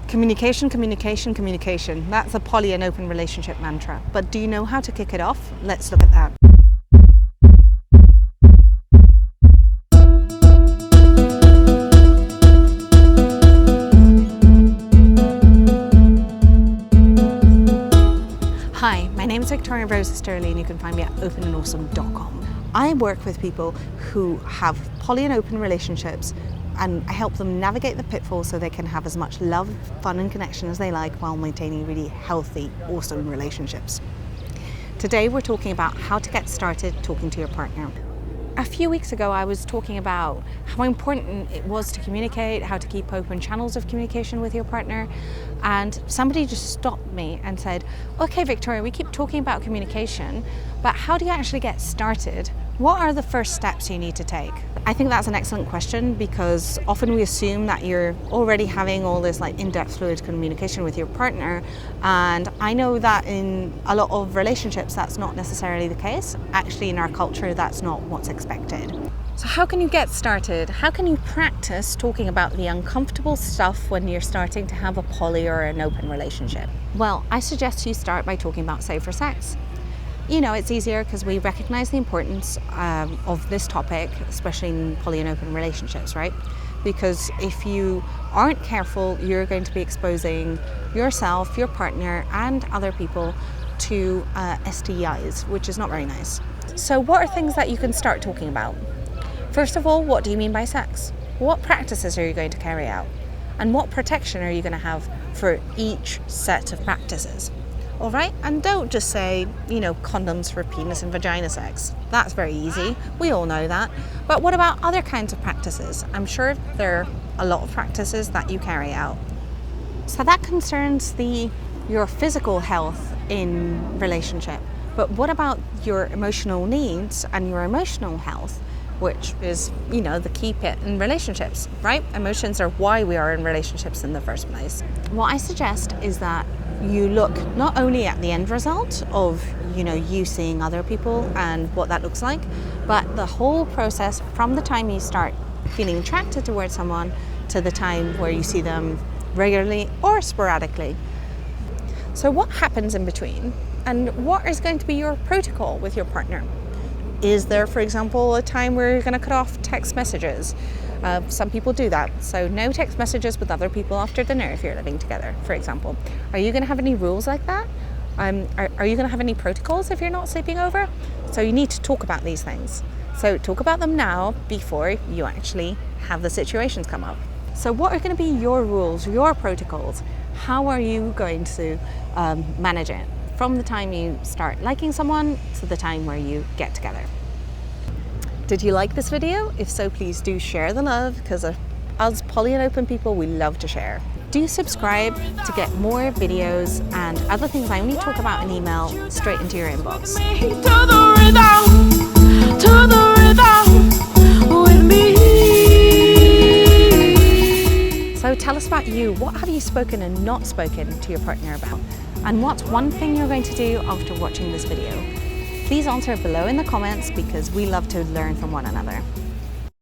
Communication, communication, communication. That's a poly and open relationship mantra. But do you know how to kick it off? Let's look at that. Hi, my name is Victoria Rose Sterling and you can find me at openandawesome.com. I work with people who have poly and open relationships, and I help them navigate the pitfalls so they can have as much love, fun and connection as they like while maintaining really healthy, awesome relationships. Today we're talking about how to get started talking to your partner. A few weeks ago I was talking about how important it was to communicate, how to keep open channels of communication with your partner, and somebody just stopped me and said, okay Victoria, we keep talking about communication, but how do you actually get started? What are the first steps you need to take? I think that's an excellent question, because often we assume that you're already having all this in-depth fluid communication with your partner, and I know that in a lot of relationships that's not necessarily the case. Actually, in our culture, that's not what's expected. So how can you get started? How can you practice talking about the uncomfortable stuff when you're starting to have a poly or an open relationship? Well, I suggest you start by talking about safer sex. You know, it's easier because we recognize the importance of this topic, especially in poly and open relationships, right? Because if you aren't careful, you're going to be exposing yourself, your partner, and other people to STIs, which is not very nice. So what are things that you can start talking about? First of all, what do you mean by sex? What practices are you going to carry out? And what protection are you going to have for each set of practices? All right, and don't just say, condoms for penis and vagina sex. That's very easy, we all know that. But what about other kinds of practices? I'm sure there are a lot of practices that you carry out. So that concerns your physical health in relationship. But what about your emotional needs and your emotional health, which is, the key bit in relationships, right? Emotions are why we are in relationships in the first place. What I suggest is that you look not only at the end result of, you seeing other people and what that looks like, but the whole process from the time you start feeling attracted towards someone to the time where you see them regularly or sporadically. So what happens in between, and what is going to be your protocol with your partner? Is there, for example, a time where you're going to cut off text messages? Some people do that. So no text messages with other people after dinner if you're living together, for example. Are you going to have any rules like that? Are you going to have any protocols if you're not sleeping over? So you need to talk about these things. So talk about them now before you actually have the situations come up. So what are going to be your rules, your protocols? How are you going to manage it from the time you start liking someone to the time where you get together? Did you like this video? If so, please do share the love, because us poly and open people, we love to share. Do subscribe to get more videos and other things I only talk about in email straight into your inbox. So tell us about you. What have you spoken and not spoken to your partner about? And what's one thing you're going to do after watching this video? Please answer below in the comments, because we love to learn from one another.